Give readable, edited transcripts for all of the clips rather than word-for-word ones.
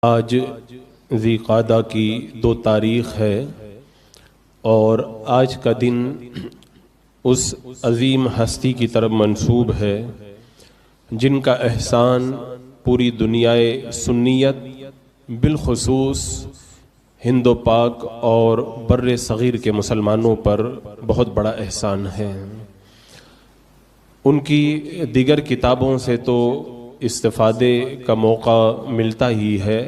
آج ذی قعدہ کی 2 تاریخ ہے اور آج کا دن اس عظیم ہستی کی طرف منسوب ہے جن کا احسان پوری دنیائے سنیت بالخصوص ہند و پاک اور بر صغیر کے مسلمانوں پر بہت بڑا احسان ہے۔ ان کی دیگر کتابوں سے تو استفادے کا موقع ملتا ہی ہے،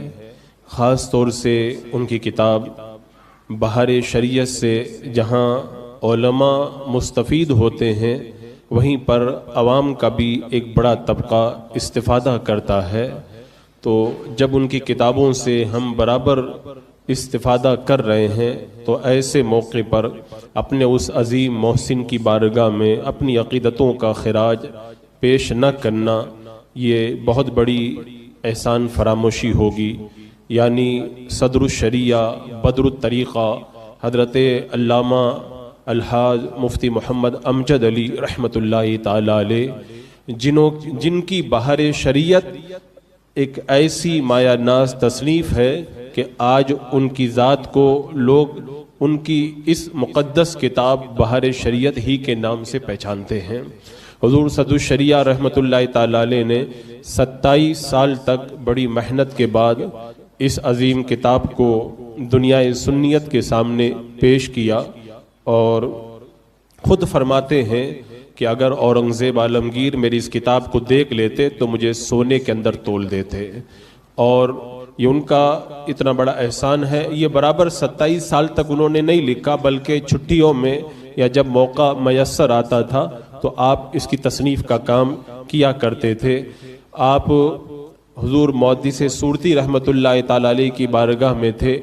خاص طور سے ان کی کتاب بہار شریعت سے جہاں علماء مستفید ہوتے ہیں وہیں پر عوام کا بھی ایک بڑا طبقہ استفادہ کرتا ہے، تو جب ان کی کتابوں سے ہم برابر استفادہ کر رہے ہیں تو ایسے موقع پر اپنے اس عظیم محسن کی بارگاہ میں اپنی عقیدتوں کا خراج پیش نہ کرنا یہ بہت بڑی احسان فراموشی ہوگی۔ یعنی صدر الشریعہ بدر الطریقہ حضرت علامہ الحاج مفتی محمد امجد علی رحمۃ اللہ تعالی علیہ جن کی بہار شریعت ایک ایسی مایہ ناز تصنیف ہے کہ آج ان کی ذات کو لوگ ان کی اس مقدس کتاب بہار شریعت ہی کے نام سے پہچانتے ہیں۔ حضور صدر الشریعہ رحمۃ اللہ تعالی علیہ نے 27 سال تک بڑی محنت کے بعد اس عظیم کتاب کو دنیائے سنیت کے سامنے پیش کیا، اور خود فرماتے ہیں کہ اگر اورنگزیب عالمگیر میری اس کتاب کو دیکھ لیتے تو مجھے سونے کے اندر تول دیتے، اور یہ ان کا اتنا بڑا احسان ہے۔ یہ برابر 27 سال تک انہوں نے نہیں لکھا، بلکہ چھٹیوں میں یا جب موقع میسر آتا تھا تو آپ اس کی تصنیف کا کام کیا کرتے تھے۔ آپ حضور محدث صورتی رحمۃ اللہ تعالی علیہ کی بارگاہ میں تھے،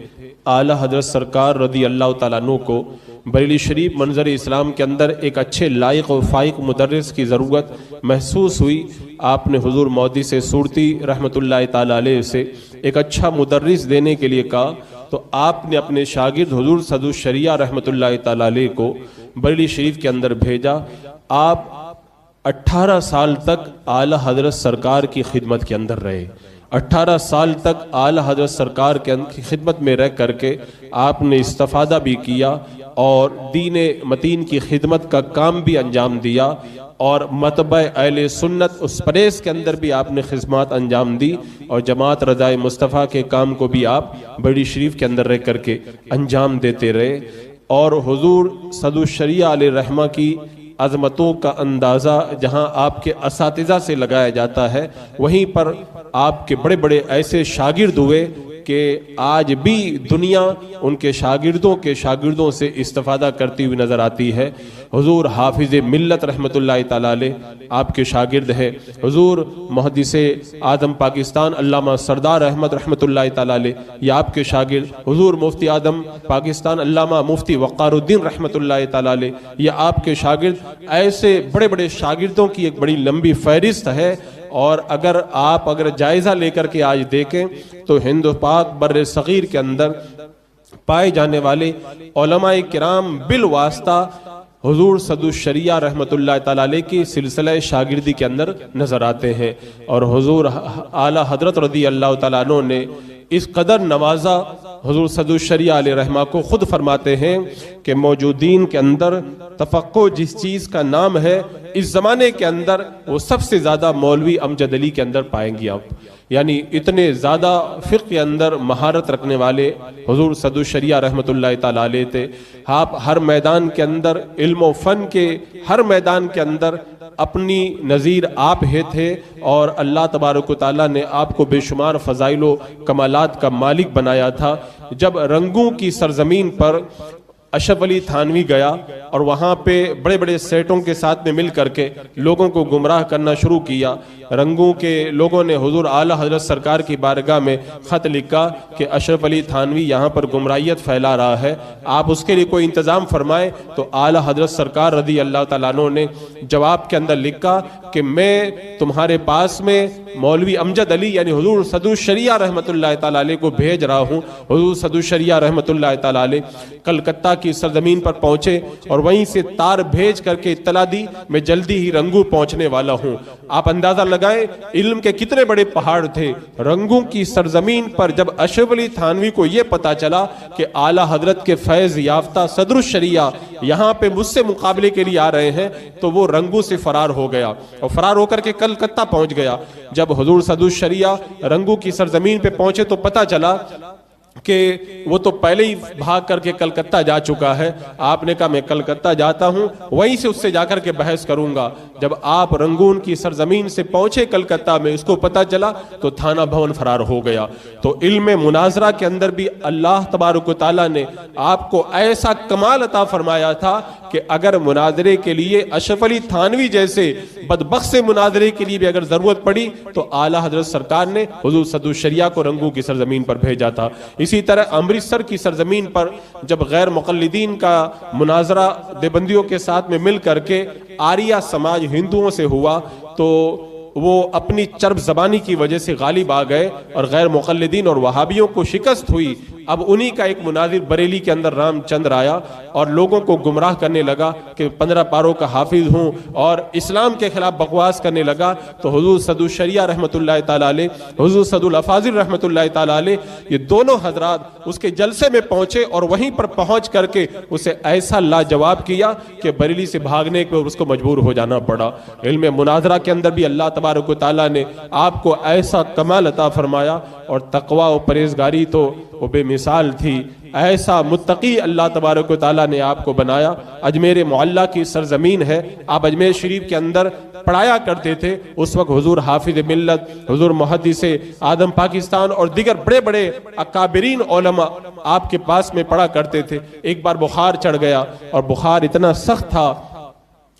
اعلیٰ حضرت سرکار رضی اللہ تعالیٰ عنہ کو بریلی شریف منظر اسلام کے اندر ایک اچھے لائق و فائق مدرس کی ضرورت محسوس ہوئی۔ آپ نے حضور محدث صورتی رحمۃ اللہ تعالی علیہ سے ایک اچھا مدرس دینے کے لیے کہا، تو آپ نے اپنے شاگرد حضور صدر الشریعہ رحمۃ اللہ تعالی علیہ کو بریلی شریف کے اندر بھیجا۔ آپ 18 سال تک اعلیٰ حضرت سرکار کی خدمت کے اندر رہے۔ 18 سال تک اعلیٰ حضرت سرکار کی خدمت میں رہ کر کے آپ نے استفادہ بھی کیا اور دین متین کی خدمت کا کام بھی انجام دیا، اور متبع اہل سنت اس پریس کے اندر بھی آپ نے خدمات انجام دی، اور جماعت رضائے مصطفیٰ کے کام کو بھی آپ بڑی شریف کے اندر رہ کر کے انجام دیتے رہے۔ اور حضور صدر الشریعہ علیہ رحمہ کی عظمتوں کا اندازہ جہاں آپ کے اساتذہ سے لگایا جاتا ہے، وہیں پر آپ کے بڑے بڑے ایسے شاگرد ہوئے کہ آج بھی دنیا ان کے شاگردوں سے استفادہ کرتی ہوئی نظر آتی ہے۔ حضور حافظ ملت رحمۃ اللہ تعالی علیہ آپ کے شاگرد ہے، حضور محدث اعظم پاکستان علامہ سردار احمد رحمۃ اللہ تعالی علیہ یہ آپ کے شاگرد، حضور مفتی اعظم پاکستان علامہ مفتی وقار الدین رحمۃ اللہ تعالی علیہ یہ آپ کے شاگرد۔ ایسے بڑے بڑے شاگردوں کی ایک بڑی لمبی فہرست ہے، اور اگر جائزہ لے کر کے آج دیکھیں تو ہند و پاک بر صغیر کے اندر پائے جانے والے علماء کرام بالواسطہ حضور صدر الشریعہ رحمۃ اللہ تعالی علیہ کی سلسلہ شاگردی کے اندر نظر آتے ہیں، اور حضور اعلیٰ حضرت رضی اللہ تعالیٰ عنہ نے اس قدر نوازا حضور صدر الشریعہ علیہ رحمہ کو۔ خود فرماتے ہیں کہ موجودین کے اندر تفقہ جس چیز کا نام ہے اس زمانے کے اندر وہ سب سے زیادہ مولوی امجد علی کے اندر پائیں گے آپ، یعنی اتنے زیادہ فقہ کے اندر مہارت رکھنے والے حضور صدر الشریعہ رحمۃ اللہ تعالی علیہ تھے۔ آپ ہر میدان کے اندر علم و فن کے ہر میدان کے اندر اپنی نظیر آپ ہی تھے، اور اللہ تبارک و تعالیٰ نے آپ کو بے شمار فضائل و کمالات کا مالک بنایا تھا۔ جب رنگوں کی سرزمین پر اشرف علی تھانوی گیا اور وہاں پہ بڑے بڑے سیٹوں کے ساتھ میں مل کر کے لوگوں کو گمراہ کرنا شروع کیا، رنگوں کے لوگوں نے حضور اعلیٰ حضرت سرکار کی بارگاہ میں خط لکھا کہ اشرف علی تھانوی یہاں پر گمراہیت پھیلا رہا ہے، آپ اس کے لیے کوئی انتظام فرمائیں۔ تو اعلیٰ حضرت سرکار رضی اللہ تعالیٰ عنہ نے جواب کے اندر لکھا کہ میں تمہارے پاس میں مولوی امجد علی یعنی حضور صدر الشریعہ رحمۃ اللہ تعالی علیہ کو بھیج رہا ہوں۔ حضور صدر الشریعہ رحمۃ اللہ تعالی علیہ کلکتہ کی سرزمین پر پہنچے اور وہیں سے تار بھیج کر کے اطلاع دی میں جلدی ہی رنگوں پہنچنے والا ہوں۔ آپ اندازہ لگائیں علم کے کتنے بڑے پہاڑ تھے۔ رنگوں کی سرزمین پر جب اشرف علی تھانوی کو یہ پتا چلا کہ اعلیٰ حضرت کے فیض یافتہ صدر الشریعہ یہاں پہ مجھ سے مقابلے کے لیے آ رہے ہیں، تو وہ رنگوں سے فرار ہو گیا اور فرار ہو کر کے کلکتہ پہنچ گیا۔ جب حضور صدر الشریعہ رنگوں کی سرزمین پہ پہنچے تو پتا چلا کہ وہ تو پہلے ہی بھاگ کر کے کلکتہ جا چکا ہے۔ آپ نے کہا میں کلکتہ جاتا ہوں، وہیں سے اس سے جا کر کے بحث کروں گا۔ جب آپ رنگون کی سرزمین سے پہنچے کلکتہ میں، اس کو پتا چلا تو تھانہ بھون فرار ہو گیا۔ تو علم مناظرہ کے اندر بھی اللہ تبارک و تعالیٰ نے آپ کو ایسا کمال عطا فرمایا تھا کہ اگر مناظرے کے لیے اشرف علی تھانوی جیسے بدبخت سے مناظرے کے لیے بھی اگر ضرورت پڑی تو اعلیٰ حضرت سرکار نے حضور صدر الشریعہ کو رنگوں کی سرزمین پر بھیجا تھا۔ اسی طرح امرتسر کی سرزمین پر جب غیر مقلدین کا مناظرہ دیوبندیوں کے ساتھ میں مل کر کے آریہ سماج ہندوؤں سے ہوا تو وہ اپنی چرب زبانی کی وجہ سے غالب آ گئے اور غیر مقلدین اور وہابیوں کو شکست ہوئی۔ اب انہی کا ایک مناظر بریلی کے اندر رام چندر آیا اور لوگوں کو گمراہ کرنے لگا کہ 15 پاروں کا حافظ ہوں اور اسلام کے خلاف بکواس کرنے لگا۔ تو حضور صدر الشریعہ رحمۃ اللہ تعالیٰ علیہ، حضور صدر الافاضل رحمۃ اللہ تعالیٰ علیہ، یہ دونوں حضرات اس کے جلسے میں پہنچے اور وہیں پر پہنچ کر کے اسے ایسا لاجواب کیا کہ بریلی سے بھاگنے پر اس کو مجبور ہو جانا پڑا۔ علم مناظرہ کے اندر بھی اللہ تبارک و تعالیٰ نے آپ کو ایسا کمال عطا فرمایا اور تقوی و پرہیزگاری تو وہ بے مثال تھی۔ ایسا متقی اللہ تبارک و تعالیٰ نے آپ کو بنایا۔ اجمیر معلیٰ کی سرزمین ہے، آپ اجمیر شریف کے اندر پڑھایا کرتے تھے۔ اس وقت حضور حافظ ملت، حضور محدث اعظم پاکستان اور دیگر بڑے بڑے اکابرین علماء آپ کے پاس میں پڑھا کرتے تھے۔ ایک بار بخار چڑھ گیا اور بخار اتنا سخت تھا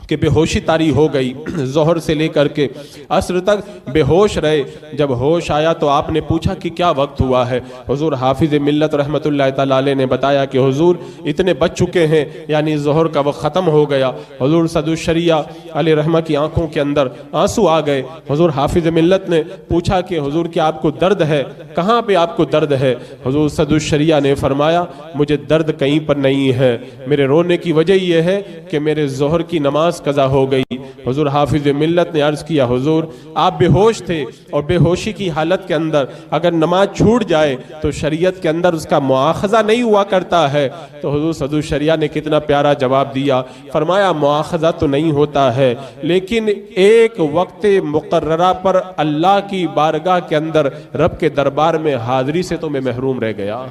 کہ بے ہوشی طاری ہو گئی، ظہر سے لے کر کے عصر تک بے ہوش رہے۔ جب ہوش آیا تو آپ نے پوچھا کہ کیا وقت ہوا ہے؟ حضور حافظ ملت رحمۃ اللہ تعالیٰ علیہ نے بتایا کہ حضور اتنے بج چکے ہیں، یعنی ظہر کا وقت ختم ہو گیا۔ حضور صدر الشریعہ علیہ رحمہ کی آنکھوں کے اندر آنسو آ گئے۔ حضور حافظ ملت نے پوچھا کہ حضور کیا آپ کو درد ہے؟ کہاں پہ آپ کو درد ہے؟ حضور صدر الشریعہ نے فرمایا مجھے درد کہیں پر نہیں ہے، میرے رونے کی وجہ یہ ہے کہ میرے ظہر کی نماز قضا ہو گئی۔ حضور حافظ ملت نے عرض کیا حضور آپ بے ہوش تھے اور بے ہوشی کی حالت کے اندر اگر نماز چھوٹ جائے تو شریعت کے اندر اس کا مواخذہ نہیں ہوا کرتا ہے۔ تو حضور صدر الشریعہ نے کتنا پیارا جواب دیا، فرمایا مواخذہ تو نہیں ہوتا ہے لیکن ایک وقت مقررہ پر اللہ کی بارگاہ کے اندر رب کے دربار میں حاضری سے تو میں محروم رہ گیا۔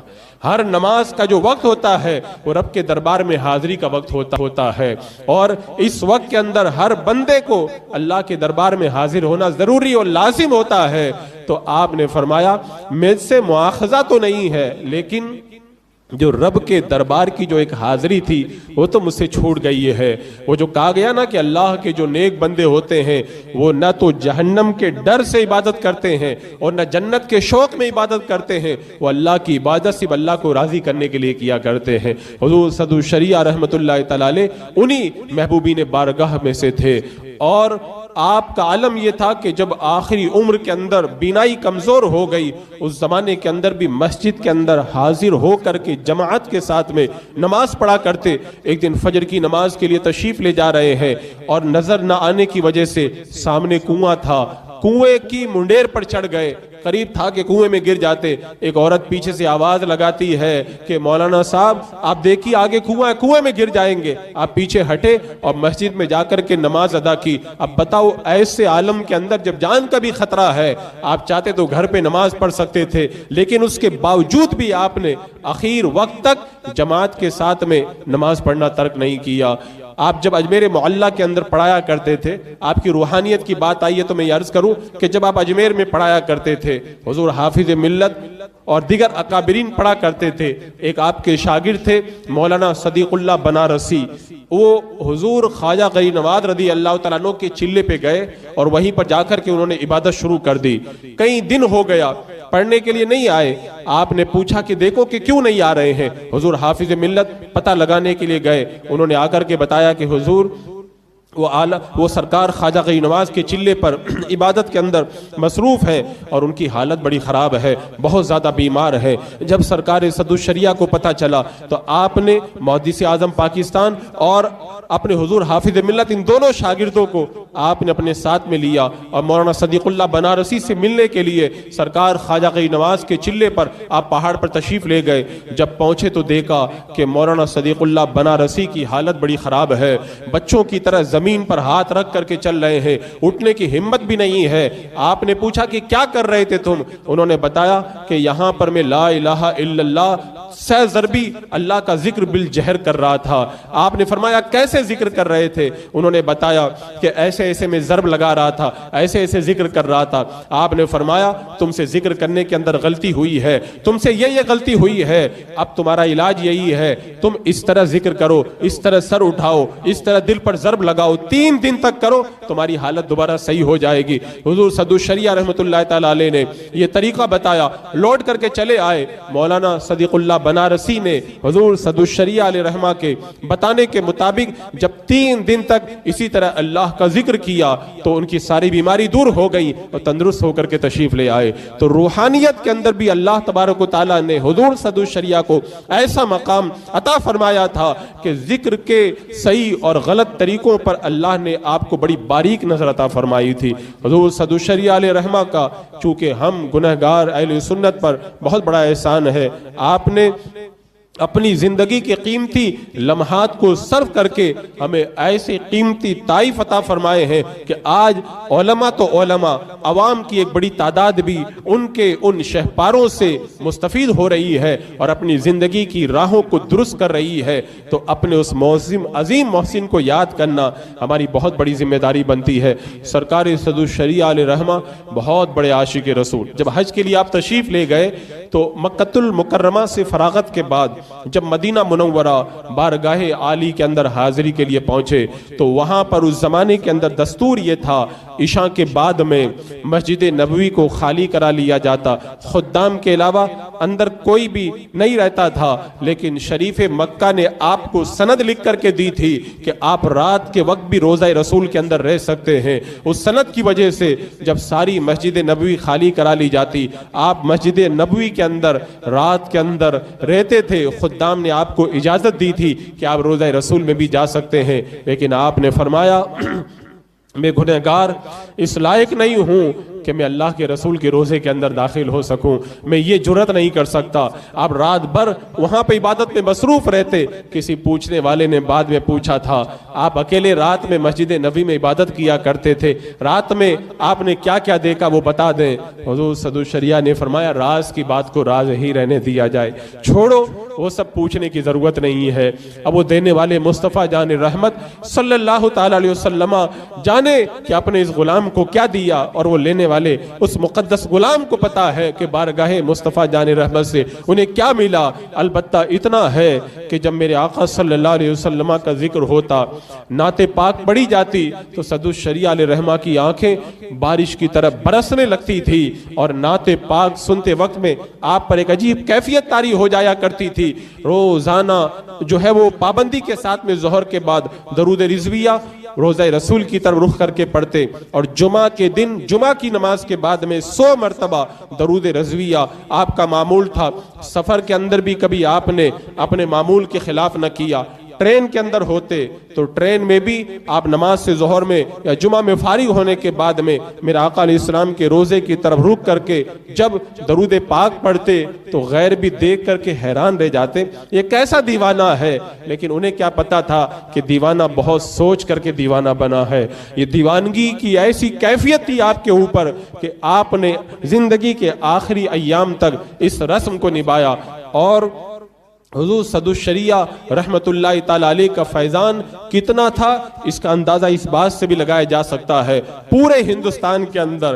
ہر نماز کا جو وقت ہوتا ہے وہ رب کے دربار میں حاضری کا وقت ہوتا ہے، اور اس وقت کے اندر ہر بندے کو اللہ کے دربار میں حاضر ہونا ضروری اور لازم ہوتا ہے۔ تو آپ نے فرمایا مجھ سے مواخذہ تو نہیں ہے لیکن جو رب کے دربار کی جو ایک حاضری تھی وہ تو مجھ سے چھوٹ گئی ہے۔ وہ جو کہا گیا نا کہ اللہ کے جو نیک بندے ہوتے ہیں وہ نہ تو جہنم کے ڈر سے عبادت کرتے ہیں اور نہ جنت کے شوق میں عبادت کرتے ہیں، وہ اللہ کی عبادت صرف اللہ کو راضی کرنے کے لیے کیا کرتے ہیں۔ حضور صدر الشریعہ رحمۃ اللہ تعالیٰ علیہ انہی محبوبین بارگاہ میں سے تھے، اور آپ کا عالم یہ تھا کہ جب آخری عمر کے اندر بینائی کمزور ہو گئی، اس زمانے کے اندر بھی مسجد کے اندر حاضر ہو کر کے جماعت کے ساتھ میں نماز پڑھا کرتے۔ ایک دن فجر کی نماز کے لیے تشریف لے جا رہے ہیں اور نظر نہ آنے کی وجہ سے سامنے کنواں تھا، کنویں کی منڈیر پر چڑھ گئے، قریب تھا کہ کنویں میں گر جاتے۔ ایک عورت پیچھے سے آواز لگاتی ہے کہ مولانا صاحب آپ دیکھیے آگے کنواں ہے، کنویں میں گر جائیں گے۔ آپ پیچھے ہٹے اور مسجد میں جا کر کے نماز ادا کی۔ اب بتاؤ ایسے عالم کے اندر جب جان کا بھی خطرہ ہے، آپ چاہتے تو گھر پہ نماز پڑھ سکتے تھے، لیکن اس کے باوجود بھی آپ نے آخر وقت تک جماعت کے ساتھ میں نماز پڑھنا ترک نہیں کیا۔ آپ جب اجمیر معلیٰ کے اندر پڑھایا کرتے تھے، آپ کی روحانیت کی بات آئی ہے تو میں یہ عرض کروں کہ جب آپ اجمیر میں پڑھایا کرتے تھے حضور حافظ ملت اور دیگر اکابرین پڑھا کرتے تھے، ایک آپ کے شاگرد تھے مولانا صدیق اللہ بنارسی، وہ حضور خواجہ غریب نواز رضی اللہ تعالیٰ عنہ کے چلے پہ گئے اور وہیں پر جا کر کے انہوں نے عبادت شروع کر دی۔ کئی دن ہو گیا پڑھنے کے لیے نہیں آئے۔ آپ نے پوچھا کہ دیکھو کہ کیوں نہیں آ رہے ہیں؟ حضور حافظ ملت پتہ لگانے کے لیے گئے، انہوں نے آ کر کے بتایا کہ حضور وہ سرکار خواجہ غریب نواز کے چلے پر عبادت کے اندر مصروف ہے اور ان کی حالت بڑی خراب ہے، بہت زیادہ بیمار ہے۔ جب سرکار صدر الشریعہ کو پتہ چلا تو آپ نے محدث اعظم پاکستان اور اپنے حضور حافظ ملت ان دونوں شاگردوں کو آپ نے اپنے ساتھ میں لیا اور مولانا صدیق اللہ بنارسی سے ملنے کے لیے سرکار خواجہ غریب نواز کے چلے پر آپ پہاڑ پر تشریف لے گئے۔ جب پہنچے تو دیکھا کہ مولانا صدیق اللہ بنارسی کی حالت بڑی خراب ہے، بچوں کی طرح زمین پر ہاتھ رکھ کر کے چل رہے ہیں، اٹھنے کی ہمت بھی نہیں ہے۔ آپ نے پوچھا کہ کیا کر رہے تھے تم؟ انہوں نے بتایا کہ یہاں پر میں لا الہ الا اللہ سہ ضربی اللہ کا ذکر بالجہر کر رہا تھا۔ آپ نے فرمایا کیسے ذکر کر رہے تھے؟ انہوں نے بتایا کہ ایسے ایسے میں ضرب لگا رہا تھا، ایسے ایسے ذکر کر رہا تھا۔ آپ نے فرمایا تم سے ذکر کرنے کے اندر غلطی ہوئی ہے، تم سے یہ غلطی ہوئی ہے، اب تمہارا علاج یہی ہے، تم اس طرح ذکر کرو، اس طرح سر اٹھاؤ، اس طرح دل پر ضرب لگاؤ، 3 دن تک کرو، تمہاری حالت دوبارہ صحیح ہو جائے گی۔ حضور صدر الشریعہ رحمۃ اللہ تعالی علیہ نے یہ طریقہ بتایا، لوٹ کر کے چلے آئے۔ مولانا صدیق اللہ بنارسی نے حضور صدر الشریعہ علیہ رحمہ کے بتانے کے مطابق جب 3 دن تک اسی طرح اللہ کا ذکر کیا تو ان کی ساری بیماری دور ہو گئی اور تندرست ہو کر کے تشریف لے آئے۔ تو روحانیت کے اندر بھی اللہ تبارک و تعالیٰ نے حضور صدر الشریعہ کو ایسا مقام عطا فرمایا تھا کہ ذکر کے صحیح اور غلط طریقوں پر اللہ نے آپ کو بڑی باریک نظر عطا فرمائی تھی۔ حضور صدر الشریعہ علیہ رحمہ کا چونکہ ہم گنہگار اہل سنت پر بہت بڑا احسان ہے، آپ نے اپنی زندگی کے قیمتی لمحات کو صرف کر کے ہمیں ایسے قیمتی طائف عطا فرمائے ہیں کہ آج علماء تو علماء، عوام کی ایک بڑی تعداد بھی ان کے ان شہپاروں سے مستفید ہو رہی ہے اور اپنی زندگی کی راہوں کو درست کر رہی ہے۔ تو اپنے اس عظیم محسن کو یاد کرنا ہماری بہت بڑی ذمہ داری بنتی ہے۔ سرکار صدر الشریعہ علیہ رحمہ بہت بڑے عاشق رسول، جب حج کے لیے آپ تشریف لے گئے تو مکۃ المکرمہ سے فراغت کے بعد جب مدینہ منورہ بارگاہ عالی کے اندر حاضری کے لیے پہنچے تو وہاں پر اس زمانے کے اندر دستور یہ تھا، عشاء کے بعد میں مسجد نبوی کو خالی کرا لیا جاتا، خدام کے علاوہ اندر کوئی بھی نہیں رہتا تھا، لیکن شریف مکہ نے آپ کو سند لکھ کر کے دی تھی کہ آپ رات کے وقت بھی روضہ رسول کے اندر رہ سکتے ہیں۔ اس سند کی وجہ سے جب ساری مسجد نبوی خالی کرا لی جاتی، آپ مسجد نبوی کے اندر رات کے اندر رہتے تھے، خدام نے آپ کو اجازت دی تھی کہ آپ روضہ رسول میں بھی جا سکتے ہیں، لیکن آپ نے فرمایا میں گنہگار اس لائق نہیں ہوں کہ میں اللہ کے رسول کے روزے کے اندر داخل ہو سکوں، میں یہ جرات نہیں کر سکتا۔ آپ رات بھر وہاں پہ عبادت میں مصروف رہتے۔ کسی پوچھنے والے نے بعد میں پوچھا تھا آپ اکیلے رات میں مسجد نبوی میں عبادت کیا کرتے تھے، رات میں آپ نے کیا کیا دیکھا وہ بتا دیں۔ حضور صدر الشریعہ نے فرمایا راز کی بات کو راز ہی رہنے دیا جائے، چھوڑو، وہ سب پوچھنے کی ضرورت نہیں ہے۔ اب وہ دینے والے مصطفیٰ جان رحمت صلی اللہ تعالی علیہ وسلم جانے کہ اپنے اس غلام کو کیا دیا، اور وہ لینے والے اس مقدس غلام کو پتا ہے کہ بارگاہ مصطفیٰ جان رحمت سے انہیں کیا ملا۔ البتہ اتنا ہے کہ جب میرے آقا صلی اللہ علیہ وسلم کا ذکر ہوتا، نعت پاک پڑھی جاتی تو صدر الشریعہ علیہ رحمہ کی آنکھیں بارش کی طرح برسنے لگتی تھی اور نعت پاک سنتے وقت میں آپ پر ایک عجیب کیفیت طاری ہو جایا کرتی تھی۔ روزانہ جو ہے وہ پابندی کے ساتھ میں ظہر کے بعد درود رضویہ روزہ رسول کی طرف رخ کر کے پڑھتے، اور جمعہ کے دن جمعہ کی نماز کے بعد میں 100 مرتبہ درود رضویہ آپ کا معمول تھا۔ سفر کے اندر بھی کبھی آپ نے اپنے معمول کے خلاف نہ کیا۔ ٹرین کے اندر ہوتے تو ٹرین میں بھی آپ نماز سے ظہر میں یا جمعہ میں فارغ ہونے کے بعد میں میرے آقا علیہ السلام کے روزے کی طرف رخ کر کے جب درود پاک پڑھتے تو غیر بھی دیکھ کر کے حیران رہ جاتے، یہ کیسا دیوانہ ہے۔ لیکن انہیں کیا پتا تھا کہ دیوانہ بہت سوچ کر کے دیوانہ بنا ہے۔ یہ دیوانگی کی ایسی کیفیت تھی آپ کے اوپر کہ آپ نے زندگی کے آخری ایام تک اس رسم کو نبھایا۔ اور حضور صدر الشریعہ رحمت اللہ تعالی علیہ کا فیضان کتنا تھا اس کا اندازہ اس بات سے بھی لگایا جا سکتا ہے، پورے ہندوستان کے اندر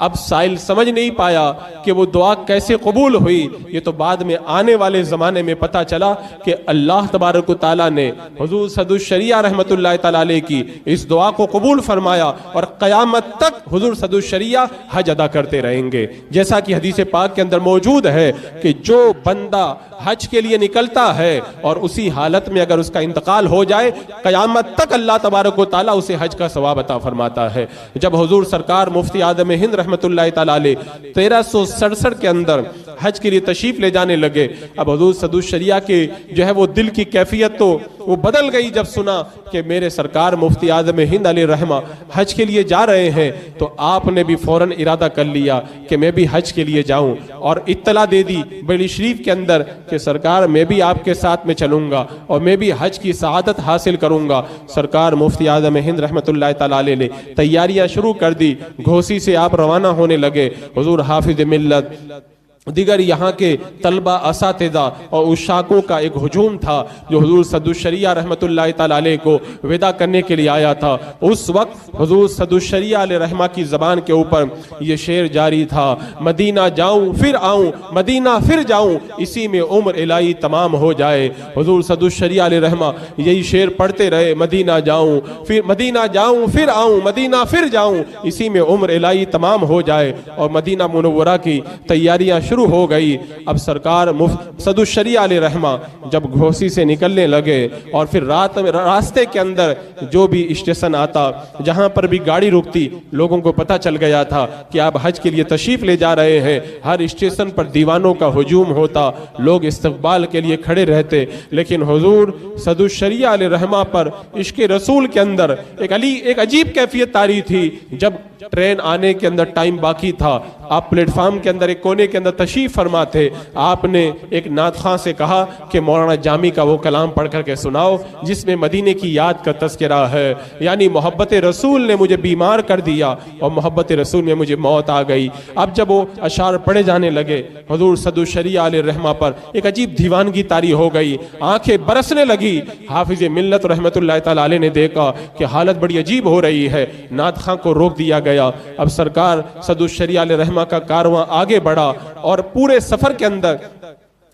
اب سائل سمجھ نہیں پایا کہ وہ دعا کیسے قبول ہوئی. یہ تو بعد میں آنے والے زمانے میں پتا چلا کہ اللہ تبارک و تعالیٰ نے حضور صدر الشریعہ رحمت اللہ تعالیٰ علیہ کی اس دعا کو قبول فرمایا اور قیامت تک حضور صدر الشریعہ حج ادا کرتے رہیں گے. جیسا کہ حدیث پاک کے اندر موجود ہے کہ جو بندہ حج کے لیے نکلتا ہے اور اسی حالت میں اگر اس کا انتقال ہو جائے, قیامت تک اللہ تبارک و تعالیٰ اسے حج کا ثواب عطا فرماتا ہے. جب حضور سرکار مفتی اعظم ہند رحمت اللہ تعالیٰ علیہ 1367 کے اندر حج کے لیے تشریف لے جانے لگے, اب حضور صدر الشریعہ کے جو ہے وہ دل کی کیفیت تو وہ بدل گئی جب سنا کہ میرے سرکار مفتی اعظم ہند علیہ رحمہ حج کے لیے جا رہے ہیں. تو آپ نے بھی فوراً ارادہ کر لیا کہ میں بھی حج کے لیے جاؤں, اور اطلاع دے دی بریلی شریف کے اندر کہ سرکار میں بھی آپ کے ساتھ میں چلوں گا اور میں بھی حج کی سعادت حاصل کروں گا. سرکار مفتی اعظم ہند رحمت اللہ تعالیٰ علیہ نے تیاریاں شروع کر دی. گھوسی سے آپ روانہ ہونے لگے. حضور حافظ ملت دیگر یہاں کے طلبہ اساتذہ اور عشاقوں کا ایک ہجوم تھا جو حضور صدر الشریعہ رحمت اللہ تعالیٰ علیہ کو وداع کرنے کے لیے آیا تھا. اس وقت حضور صدر الشریعہ علیہ رحمہ کی زبان کے اوپر یہ شعر جاری تھا, مدینہ جاؤں پھر آؤں, مدینہ پھر جاؤں, اسی میں عمر الہی تمام ہو جائے. حضور صدر الشریعہ علیہ رحمہ یہی شعر پڑھتے رہے, مدینہ جاؤں پھر مدینہ جاؤں پھر آؤں, مدینہ پھر جاؤں, اسی میں عمر الہی تمام ہو جائے. اور مدینہ منورہ کی تیاریاں شروع ہو گئی. اب سرکار صدر الشریعہ علیہ رحمہ جب گھوسی سے نکلنے لگے اور پھر راستے کے اندر جو بھی اسٹیشن آتا, جہاں پر بھی گاڑی رکتی, لوگوں کو پتہ چل گیا تھا کہ آپ حج کے لیے تشریف لے جا رہے ہیں. ہر اسٹیشن پر دیوانوں کا ہجوم ہوتا, لوگ استقبال کے لیے کھڑے رہتے. لیکن حضور صدر الشریعہ علیہ رحمہ پر عشق رسول کے اندر ایک عجیب کیفیت طاری تھی. جب ٹرین آنے کے اندر ٹائم باقی تھا, آپ پلیٹ فارم کے اندر ایک کونے کے اندر تشریف فرما تھے. آپ نے ایک نعت خواں سے کہا کہ مولانا جامی کا وہ کلام پڑھ کر کے سناؤ جس میں مدینے کی یاد کا تذکرہ ہے, یعنی محبت رسول نے مجھے بیمار کر دیا اور محبت رسول میں مجھے موت آ گئی. اب جب وہ اشعار پڑھے جانے لگے, حضور صدر الشریعہ علیہ رحمہ پر ایک عجیب دیوانگی طاری ہو گئی, آنکھیں برسنے لگی. حافظ ملت رحمت اللہ تعالیٰ علیہ نے دیکھا کہ حالت بڑی عجیب ہو رہی ہے, نعت خواں کو روک دیا گیا. اب سرکار صدر الشریعہ علیہ رحمہ کا کارواں آگے بڑھا اور پورے سفر کے اندر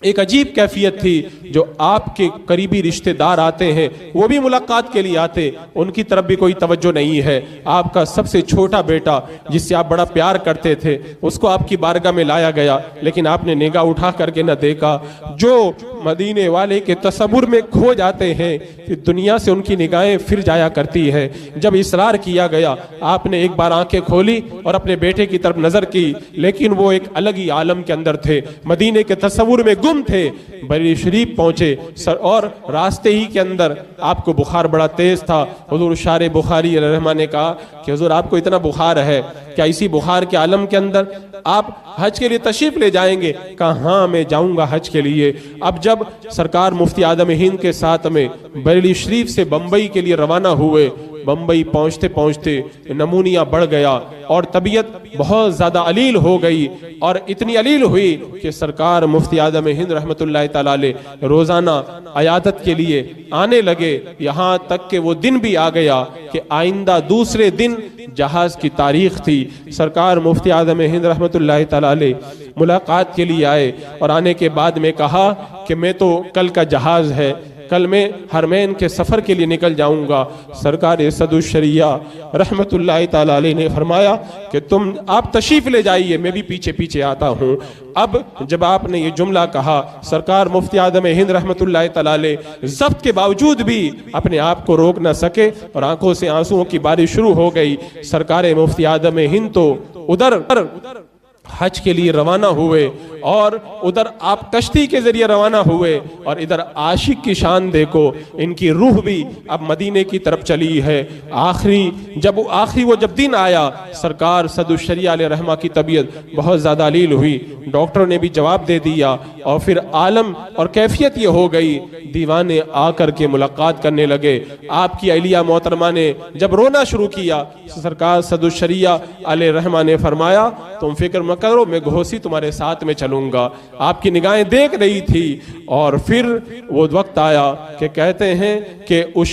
ایک عجیب کیفیت تھی. جو آپ کے قریبی رشتہ دار آتے ہیں وہ بھی ملاقات کے لیے آتے, ان کی طرف بھی کوئی توجہ نہیں ہے. آپ کا سب سے چھوٹا بیٹا جس سے آپ بڑا پیار کرتے تھے, اس کو آپ کی بارگاہ میں لایا گیا, لیکن آپ نے نگاہ اٹھا کر کے نہ دیکھا. جو مدینے والے کے تصور میں کھو جاتے ہیں کہ دنیا سے ان کی نگاہیں پھر جایا کرتی ہے. جب اصرار کیا گیا, آپ نے ایک بار آنکھیں کھولی اور اپنے بیٹے کی طرف نظر کی, لیکن وہ ایک الگ ہی عالم کے اندر تھے, مدینے کے تصور میں گم تھے. بریلی شریف پہنچے اور راستے ہی کے اندر آپ کو بخار بڑا تیز تھا. حضور شار بخاری علیہ رحمہ نے کہا کہ حضور آپ کو اتنا بخار ہے, کیا اسی بخار کے عالم کے اندر آپ حج کے لیے تشریف لے جائیں گے؟ کہا ہاں میں جاؤں گا حج کے لیے. اب جب سرکار مفتی اعظم ہند کے ساتھ میں بریلی شریف سے بمبئی کے لیے روانہ ہوئے, بمبئی پہنچتے پہنچتے نمونیا بڑھ گیا اور طبیعت بہت زیادہ علیل ہو گئی, اور اتنی علیل ہوئی کہ سرکار مفتی اعظم ہند رحمت اللہ تعالیٰ علیہ روزانہ عیادت کے لیے آنے لگے. یہاں تک کہ وہ دن بھی آ گیا کہ آئندہ دوسرے دن جہاز کی تاریخ تھی. سرکار مفتی اعظم ہند رحمت اللہ تعالیٰ علیہ ملاقات کے لیے آئے اور آنے کے بعد میں کہا کہ میں تو کل کا جہاز ہے, کل میں حرمین کے سفر کے لیے نکل جاؤں گا. سرکار صدر الشریعہ رحمت اللہ تعالیٰ علیہ نے فرمایا کہ آپ تشریف لے جائیے, میں بھی پیچھے پیچھے آتا ہوں. اب جب آپ نے یہ جملہ کہا, سرکار مفتی اعظم ہند رحمت اللہ تعالیٰ علیہ ضبط کے باوجود بھی اپنے آپ کو روک نہ سکے اور آنکھوں سے آنسوؤں کی بارش شروع ہو گئی. سرکار مفتی اعظم ہند تو ادھر حج کے لیے روانہ ہوئے اور ادھر آپ کشتی کے ذریعے روانہ ہوئے, اور ادھر عاشق کی شان دیکھو, ان کی روح بھی اب مدینے کی طرف چلی ہے. آخری وہ جب دن آیا, سرکار صدر الشریعہ علیہ رحمہ کی طبیعت بہت زیادہ علیل ہوئی. ڈاکٹر نے بھی جواب دے دیا اور پھر عالم اور کیفیت یہ ہو گئی, دیوانے آ کر کے ملاقات کرنے لگے. آپ کی اہلیہ محترمہ نے جب رونا شروع کیا, سرکار صدر الشریعہ علیہ رحمہ نے فرمایا تم فکر مت کرو میں گھوسی تمہارے ساتھ میں چلوں گا۔ آپ کی نگاہیں دیکھ رہی تھی اور پھر وہ وقت آیا کہ کہتے ہیں کہ اس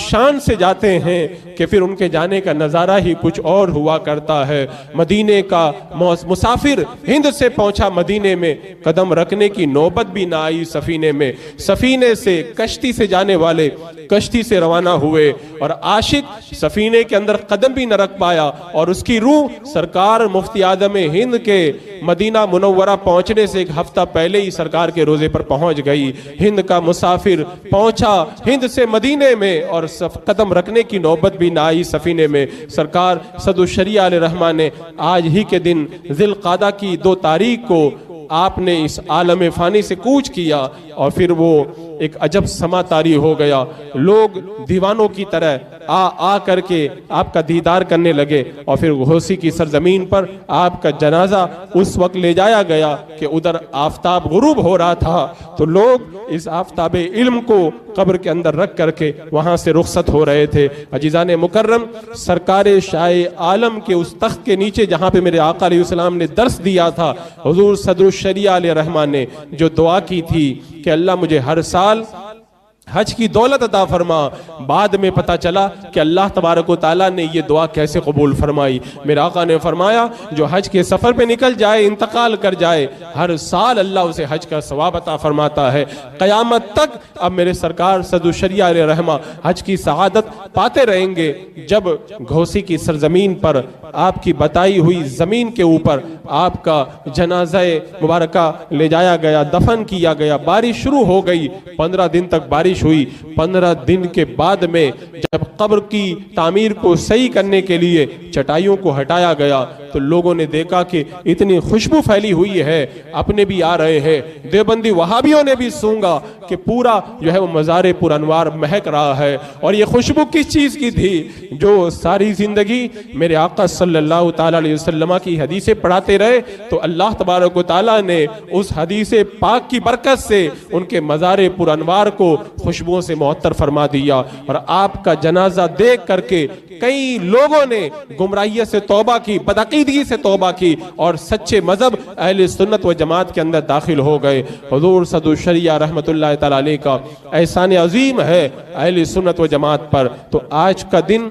شان سے جاتے ہیں کہ پھر ان کے جانے کا نظارہ ہی کچھ اور ہوا کرتا ہے۔ مدینے کا مسافر ہند سے پہنچا مدینے میں، قدم رکھنے کی نوبت بھی نہ آئی سفینے میں۔ سفینے سے کشتی سے جانے والے کشتی سے روانہ ہوئے اور عاشق سفینے کے اندر قدم بھی نہ رکھ پایا، اور اس کی روح سرکار مفتی اعظم ہند کے مدینہ منورہ پہنچنے سے ایک ہفتہ پہلے ہی سرکار کے روزے پر پہنچ گئی۔ ہند کا مسافر پہنچا ہند سے مدینے میں اور قدم رکھنے کی نوبت بھی نہ آئی سفینے میں۔ سرکار صدر الشریعہ علیہ الرحمہ نے آج ہی کے دن ذی القعدہ کی 2 تاریخ کو آپ نے اس عالم فانی سے کوچ کیا، اور پھر وہ ایک عجب سما طاری ہو گیا۔ لوگ دیوانوں کی طرح آ کر کے آپ کا دیدار کرنے لگے، اور پھر گھوسی کی سرزمین پر آپ کا جنازہ اس وقت لے جایا گیا کہ ادھر آفتاب غروب ہو رہا تھا، تو لوگ اس آفتاب علم کو قبر کے اندر رکھ کر کے وہاں سے رخصت ہو رہے تھے۔ عزیزان مکرم، سرکار شاہ عالم کے اس تخت کے نیچے جہاں پہ میرے آقا علیہ السلام نے درس دیا تھا، حضور صدر الشریعہ علیہ الرحمہ نے جو دعا کی تھی کہ اللہ مجھے ہر سال حج کی دولت عطا فرما، بعد میں پتا چلا کہ اللہ تبارک و تعالیٰ نے یہ دعا کیسے قبول فرمائی۔ میرے آقا نے فرمایا جو حج کے سفر پہ نکل جائے، انتقال کر جائے، ہر سال اللہ اسے حج کا ثواب عطا فرماتا ہے۔ قیامت تک اب میرے سرکار صدر الشریعہ علیہ الرحمہ حج کی سعادت پاتے رہیں گے۔ جب گھوسی کی سرزمین پر آپ کی بتائی ہوئی زمین کے اوپر آپ کا جنازہ مبارکہ لے جایا گیا، دفن کیا گیا، بارش شروع ہو گئی، 15 دن تک بارش ہوئی۔ 15 دن کے بعد میں جب قبر کی تعمیر کو صحیح کرنے کے لیے چٹائیوں کو ہٹایا گیا تو لوگوں نے دیکھا کہ اتنی خوشبو پھیلی ہوئی ہے، اپنے بھی آ رہے ہیں، دیوبندی وہابیوں نے بھی سونگا کہ پورا جو ہے وہ مزار پر انوار مہک رہا ہے۔ اور یہ خوشبو کس چیز کی تھی؟ جو ساری زندگی میرے آقا صلی اللہ تعالیٰ علیہ وسلم کی حدیثیں پڑھاتے رہے، تو اللہ تبارک و تعالیٰ نے اس حدیث پاک کی برکت سے ان کے مزار پر انوار کو خوشبوؤں سے معطر فرما دیا۔ اور آپ کا جنازہ دیکھ کر کے کئی لوگوں نے گمراہیت سے توبہ کی، بدعقیدگی سے توبہ کی، اور سچے مذہب اہل سنت و جماعت کے اندر داخل ہو گئے۔ حضور صدر الشریعہ رحمت اللہ تعالیٰ علیہ کا احسان عظیم ہے اہل سنت و جماعت پر۔ تو آج کا دن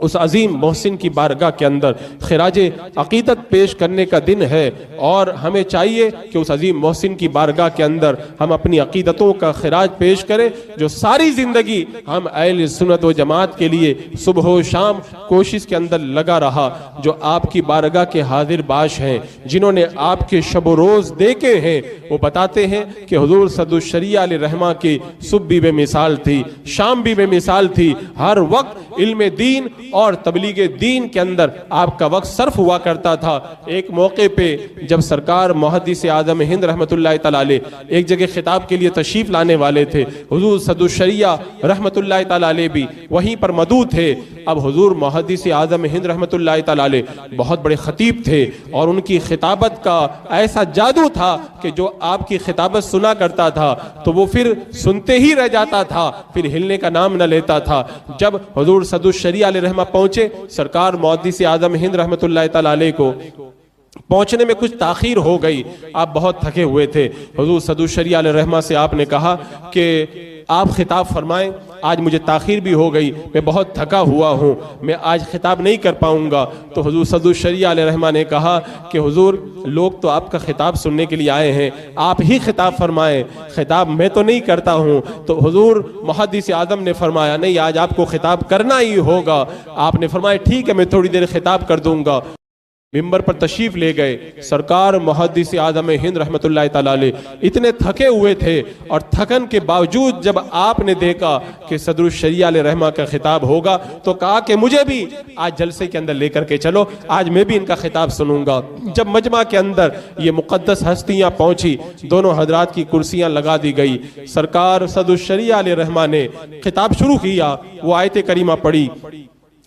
اس عظیم محسن کی بارگاہ کے اندر خراج عقیدت پیش کرنے کا دن ہے، اور ہمیں چاہیے کہ اس عظیم محسن کی بارگاہ کے اندر ہم اپنی عقیدتوں کا خراج پیش کریں جو ساری زندگی ہم اہل سنت و جماعت کے لیے صبح و شام کوشش کے اندر لگا رہا، جو آپ کی بارگاہ کے حاضر باش ہیں، جنہوں نے آپ کے شب و روز دیکھے ہیں، وہ بتاتے ہیں کہ حضور صدر الشریعہ علیہ الرحمہ کی صبح بھی بے مثال تھی، شام بھی بے مثال تھی، ہر وقت علم دین اور تبلیغ دین کے اندر آپ کا وقت صرف ہوا کرتا تھا۔ ایک موقع پہ جب سرکار محدث اعظم ہند رحمت اللہ تعالیٰ علیہ ایک جگہ خطاب کے لیے تشریف لانے والے تھے، حضور صدر الشریعہ رحمت اللہ تعالیٰ علیہ بھی وہیں پر موجود تھے۔ اب حضور محدث اعظم ہند رحمت اللہ تعالیٰ علیہ بہت بڑے خطیب تھے، اور ان کی خطابت کا ایسا جادو تھا کہ جو آپ کی خطابت سنا کرتا تھا تو وہ پھر سنتے ہی رہ جاتا تھا، پھر ہلنے کا نام نہ لیتا تھا۔ جب حضور صدر الشریعہ علیہ الرحمہ پہنچے، سرکار محدث اعظم ہند رحمت اللہ تعالیٰ علیہ کو پہنچنے میں کچھ تاخیر ہو گئی، آپ بہت تھکے ہوئے تھے۔ حضور صدر الشریعہ علیہ الرحمہ سے آپ نے کہا کہ آپ خطاب فرمائیں، آج مجھے تاخیر بھی ہو گئی، میں بہت تھکا ہوا ہوں، میں آج خطاب نہیں کر پاؤں گا۔ تو حضور صدر الشریعہ علیہ الرحمہ نے کہا کہ حضور لوگ تو آپ کا خطاب سننے کے لیے آئے ہیں، آپ ہی خطاب فرمائیں، خطاب میں تو نہیں کرتا ہوں۔ تو حضور محدث اعظم نے فرمایا نہیں، آج آپ کو خطاب کرنا ہی ہوگا۔ آپ نے فرمایا ٹھیک ہے، میں تھوڑی دیر خطاب کر دوں گا۔ ممبر پر تشریف لے گئے، سرکار محدث اعظم ہند رحمت اللہ تعالیٰ علیہ اتنے تھکے ہوئے تھے، اور تھکن کے باوجود جب آپ نے دیکھا کہ صدر الشریعہ علیہ الرحمہ کا خطاب ہوگا تو کہا کہ مجھے بھی آج جلسے کے اندر لے کر کے چلو، آج میں بھی ان کا خطاب سنوں گا۔ جب مجمع کے اندر یہ مقدس ہستیاں پہنچی، دونوں حضرات کی کرسیاں لگا دی گئی، سرکار صدر الشریعہ علیہ الرحمہ نے خطاب شروع کیا۔ وہ آیت کریمہ پڑھی،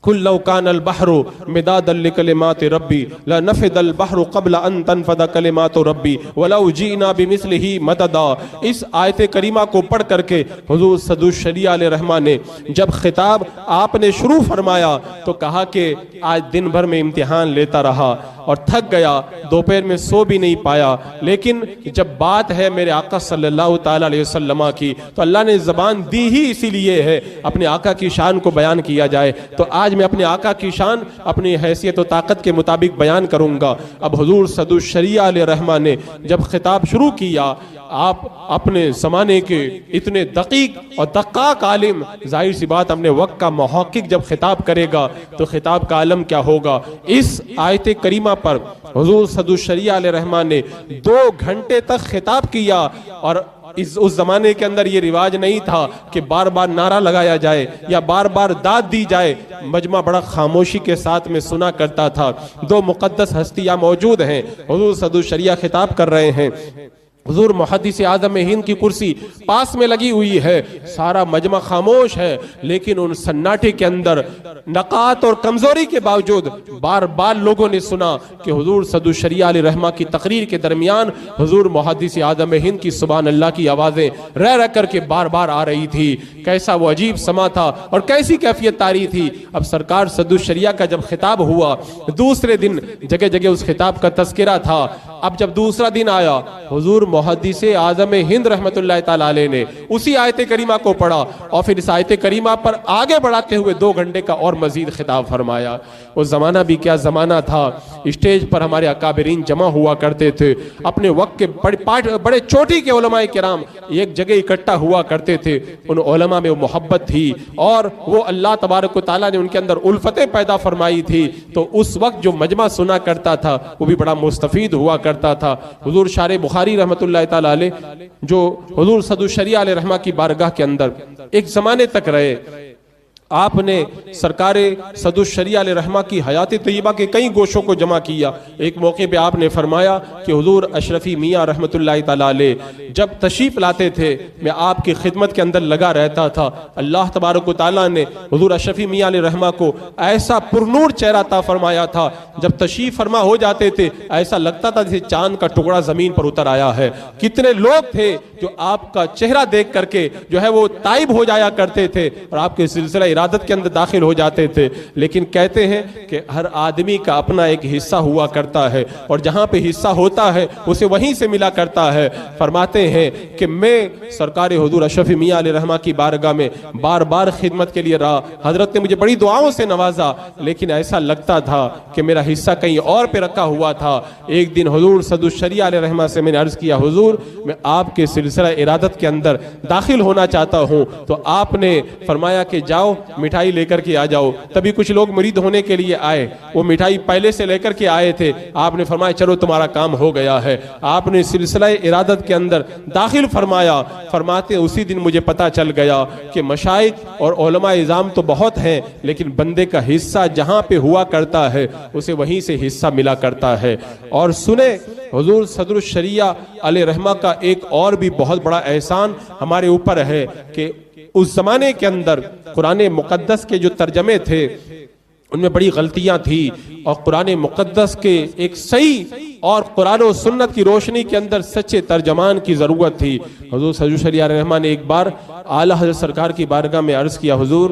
قل لو كان البحر مدادا لكلمات ربي لنفد البحر قبل ان تنفد كلمات ربي ولو جئنا بمثله مددا۔ اس آیت کریمہ کو پڑھ کر کے حضور صدر الشریعہ علیہ الرحمہ نے جب خطاب آپ نے شروع فرمایا تو کہا کہ آج دن بھر میں امتحان لیتا رہا، اور تھک گیا، دوپہر میں سو بھی نہیں پایا، لیکن جب بات ہے میرے آقا صلی اللہ تعالیٰ علیہ وسلم کی تو اللہ نے زبان دی ہی اسی لیے ہے اپنے آقا کی شان کو بیان کیا جائے۔ تو آج میں اپنے آقا کی شان اپنی حیثیت و طاقت کے مطابق بیان کروں گا۔ اب حضور صدو الشریعہ علیہ رحمہ نے جب خطاب شروع کیا، آپ اپنے زمانے کے اتنے دقیق اور دقاق عالم، ظاہر سی بات اپنے وقت کا محقق جب خطاب کرے گا تو خطاب کا عالم کیا ہوگا۔ اس آیت کریمہ پر حضور صدو الشریعہ علیہ رحمہ نے 2 گھنٹے تک خطاب کیا، اور اس زمانے کے اندر یہ رواج نہیں تھا کہ بار بار نعرہ لگایا جائے یا بار بار داد دی جائے، مجمع بڑا خاموشی کے ساتھ میں سنا کرتا تھا۔ 2 مقدس ہستیاں موجود ہیں، حضور صدو الشریعہ خطاب کر رہے ہیں، حضور محدث اعظم ہند کی کرسی پاس میں لگی ہوئی ہے، سارا مجمع خاموش ہے، لیکن ان سناٹے کے اندر نقاط اور کمزوری کے باوجود بار بار لوگوں نے سنا کہ حضور صدو الشریعہ علیہ رحمہ کی تقریر کے درمیان حضور محدث اعظم ہند کی سبحان اللہ کی آوازیں رہ رہ کر کے بار بار آ رہی تھی۔ کیسا وہ عجیب سما تھا اور کیسی کیفیت طاری تھی۔ اب سرکار صدو الشریعہ کا جب خطاب ہوا، دوسرے دن جگہ جگہ اس خطاب کا تذکرہ تھا۔ اب جب دوسرا دن آیا، حضور محدث اعظم ہند رحمت اللہ تعالیٰ علیہ نے اسی آیت کریمہ کو پڑھا اور پھر اس آیت کریمہ پر آگے بڑھاتے ہوئے 2 گھنٹے کا اور مزید خطاب فرمایا۔ وہ زمانہ بھی کیا زمانہ تھا، اسٹیج پر ہمارے اکابرین جمع ہوا کرتے تھے، اپنے وقت کے بڑے چوٹی کے علماء کرام ایک جگہ اکٹھا ہوا کرتے تھے۔ ان علماء میں وہ محبت تھی اور وہ اللہ تبارک و تعالیٰ نے ان کے اندر الفتیں پیدا فرمائی تھی، تو اس وقت جو مجمع سنا کرتا تھا وہ بھی بڑا مستفید ہوا کرتا تھا۔ حضور شارح بخاری رحمت اللہ تعالیٰ علیہ جو حضور صدو الشریعہ علیہ رحمہ کی بارگاہ کے اندر ایک زمانے تک رہے، آپ نے سرکار صدو الشریعہ علیہ رحمہ کی حیات طیبہ کے کئی گوشوں کو جمع کیا۔ ایک موقع پہ آپ نے فرمایا کہ حضور اشرفی میاں رحمت اللہ تعالیٰ علیہ جب تشریف لاتے تھے میں آپ کی خدمت کے اندر لگا رہتا تھا۔ اللہ تبارک و تعالیٰ نے حضور اشرفی میاں علیہ رحمہ کو ایسا پرنور چہرہ عطا فرمایا تھا، جب تشریف فرما ہو جاتے تھے ایسا لگتا تھا جیسے چاند کا ٹکڑا زمین پر اتر آیا ہے۔ کتنے لوگ تھے جو آپ کا چہرہ دیکھ کر کے جو ہے وہ تائب ہو جایا کرتے تھے اور آپ کے سلسلہ ارادت کے اندر داخل ہو جاتے تھے۔ لیکن کہتے ہیں کہ ہر آدمی کا اپنا ایک حصہ ہوا کرتا ہے اور جہاں پہ حصہ ہوتا ہے اسے وہیں سے ملا کرتا ہے۔ فرماتے ہیں کہ میں سرکار حضور اشرف میاں علیہ رحمہ کی بارگاہ میں بار بار خدمت کے لیے رہا، حضرت نے مجھے بڑی دعاؤں سے نوازا، لیکن ایسا لگتا تھا کہ میرا حصہ کہیں اور پہ رکھا ہوا تھا۔ ایک دن حضور صدو الشریعہ علیہ رحمہ سے میں نے عرض کیا، حضور میں آپ کے سلسلہ ارادت کے اندر داخل ہونا چاہتا ہوں، تو آپ نے فرمایا کہ جاؤ مٹھائی لے کر کے آ جاؤ۔ تبھی کچھ لوگ مرید ہونے کے لیے آئے، وہ مٹھائی پہلے سے لے کر کے آئے تھے، آپ نے فرمایا چلو تمہارا کام ہو گیا ہے۔ آپ نے سلسلہ ارادت کے اندر داخل فرمایا۔ فرماتے اسی دن مجھے پتا چل گیا کہ مشائخ اور علماء اعظام تو بہت ہیں، لیکن بندے کا حصہ جہاں پہ ہوا کرتا ہے اسے وہیں سے حصہ ملا کرتا ہے۔ اور سنیں حضور صدر الشریعہ علیہ رحمہ کا ایک اور بھی بہت بڑا احسان ہمارے اوپر ہے کہ اس زمانے کے اندر قرآن مقدس کے جو ترجمے تھے ان میں بڑی غلطیاں تھی، اور قرآن مقدس کے ایک صحیح اور قرآن و سنت کی روشنی کے اندر سچے ترجمان کی ضرورت تھی۔ حضور صلی اللہ علیہ وسلم نے ایک بار اعلیٰ حضرت سرکار کی بارگاہ میں عرض کیا، حضور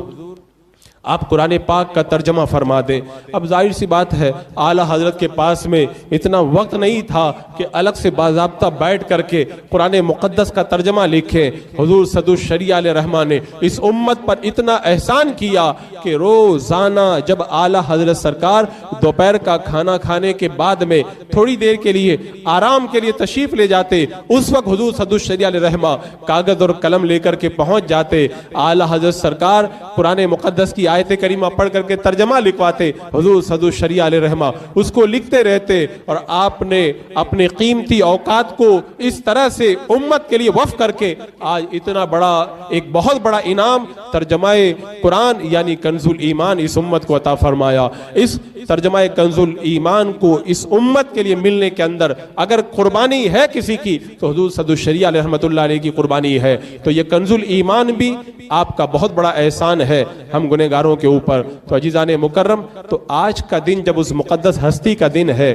آپ قرآن پاک کا ترجمہ فرما دیں۔ اب ظاہر سی بات ہے اعلیٰ حضرت کے پاس میں اتنا وقت نہیں تھا کہ الگ سے باضابطہ بیٹھ کر کے قرآن مقدس کا ترجمہ لکھیں۔ حضور صدو الشریعہ علیہ رحمہ نے اس امت پر اتنا احسان کیا کہ روزانہ جب اعلیٰ حضرت سرکار دوپہر کا کھانا کھانے کے بعد میں تھوڑی دیر کے لیے آرام کے لیے تشریف لے جاتے، اس وقت حضور صدو الشریعہ علیہ رحمہ کاغذ اور قلم لے کر کے پہنچ جاتے۔ اعلیٰ حضرت سرکار قرآن مقدس کی آیت کریمہ پڑھ کر کے ترجمہ لکھواتے، حضور صدو الشریعہ علیہ رحمہ اس کو لکھتے رہتے، اور آپ نے اپنے قیمتی اوقات کو اس طرح سے امت کے لیے وقف کر کے آج اتنا بڑا ایک بہت بڑا انعام ترجمہ قرآن یعنی کنز الایمان اس امت کو عطا فرمایا۔ اس ترجمہ کنز الایمان کو اس امت کے لیے ملنے کے اندر اگر قربانی ہے کسی کی تو حضور صدو الشریعہ علیہ رحمۃ اللہ علیہ کی قربانی ہے۔ تو یہ کنز الایمان بھی آپ کا بہت بڑا احسان ہے ہم گنہگاروں کے اوپر۔ تو عزیزان مکرم، تو آج کا دن جب اس مقدس ہستی کا دن ہے،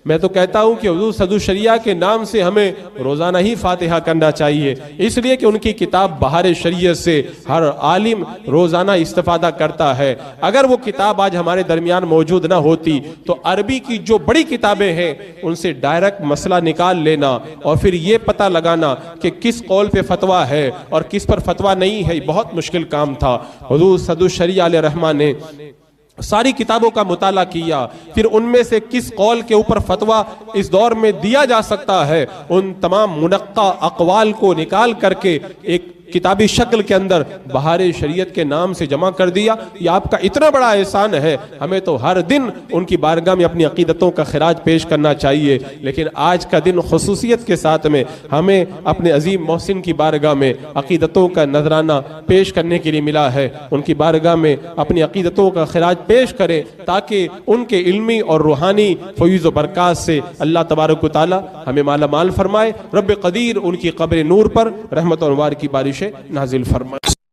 میں تو کہتا ہوں کہ حضور صدو شریعہ کے نام سے ہمیں روزانہ ہی فاتحہ کرنا چاہیے، اس لیے کہ ان کی کتاب بہار شریعت سے ہر عالم روزانہ استفادہ کرتا ہے۔ اگر وہ کتاب آج ہمارے درمیان موجود نہ ہوتی تو عربی کی جو بڑی کتابیں ہیں ان سے ڈائریکٹ مسئلہ نکال لینا اور پھر یہ پتہ لگانا کہ کس قول پہ فتویٰ ہے اور کس پر فتویٰ نہیں ہے، بہت مشکل کام تھا۔ حضور صدو شریعہ علیہ رحمہ نے ساری کتابوں کا مطالعہ کیا، پھر ان میں سے کس قول کے اوپر فتویٰ اس دور میں دیا جا سکتا ہے ان تمام منقع اقوال کو نکال کر کے ایک کتابی شکل کے اندر بہار شریعت کے نام سے جمع کر دیا۔ یہ آپ کا اتنا بڑا احسان ہے، ہمیں تو ہر دن ان کی بارگاہ میں اپنی عقیدتوں کا خراج پیش کرنا چاہیے، لیکن آج کا دن خصوصیت کے ساتھ میں ہمیں اپنے عظیم محسن کی بارگاہ میں عقیدتوں کا نذرانہ پیش کرنے کے لیے ملا ہے۔ ان کی بارگاہ میں اپنی عقیدتوں کا خراج پیش کریں تاکہ ان کے علمی اور روحانی فیض و برکات سے اللہ تبارک و تعالی ہمیں مالا مال فرمائے۔ رب قدیر ان کی قبر نور پر رحمت و انوار کی بارش نازل فرمائے۔